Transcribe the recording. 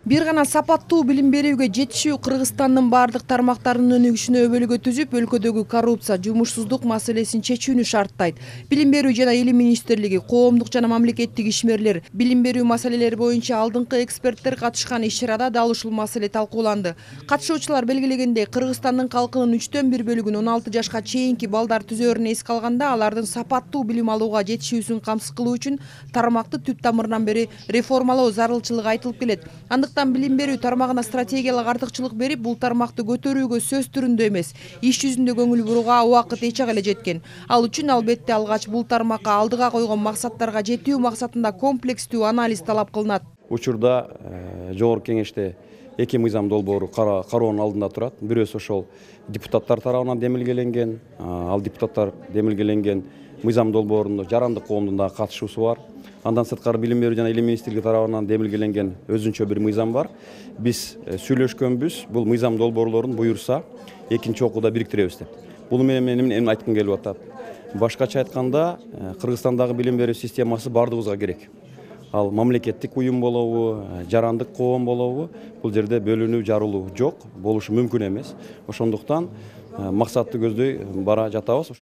Бир гана сапаттуу билим берүүгө жетишүү Кыргызстандын бардык тармактарынын өнүгүшүнө өбөлгө түзүп, өлкөдөгү коррупция, жумушсуздук маселесин чечүүнү шарттайт. Билим берүү жана илим министрлиги, коомдук жана мамлекеттик ишмерлер, билим берүү маселелери боюнча алдыңкы эксперттер катышкан иш-чарада дал ушул маселе талкууланды. Катышуучулар белгилегендей, Кыргызстандын калкынын 3/4 бөлүгүн 16 жашка чейинки балдар түзөөрүн эске алганда, алардын сапаттуу билим алууга жетишүүсүн камсыз кылуу үчүн тармакты түп тамырынан бери реформалоо зарылчылыгы айтылып келет. Билим берүү тармагына стратегиялык артыкчылык берип, бул тармакты көтөрүүгө сөз түрүндө эмес, иш жүзүндө көңүл бурууга убакыт эч ак эле жеткен. Ал үчүн албетте алгач бул тармакка алдыга койгон максаттарга жетүү максатында комплекстүү анализ талап кылынат. Учурда жогорку кеңеште эки мыйзам долбоору кароонун алдында турат. Бирөөсү ошол депутаттар тарабынан демилгеленген, ал депутаттар демилгеленген мыйзам долбоорунда жарандык коомдун да катышуусу бар. Андан сырткары билим берүү жана илим министрлиги тарабынан демилгеленген өзүнчө бир мыйзам бар. Биз сүйлөшкөнбүз, бул мыйзам долбоорлорун буюрса экинчи окууда бириктиребиз деп. Бул менен эмне айткым келип атат? Башкача айтканда, Кыргызстандагы билим берүү системасы бардыгыбызга керек. Ал мамлекеттик уюм болобу, жарандык коом болобу, бул жерде бөлүнүү, жарылуу жок, болушу мүмкүн эмес. Ошондуктан максатты көздөй бара жатабыз.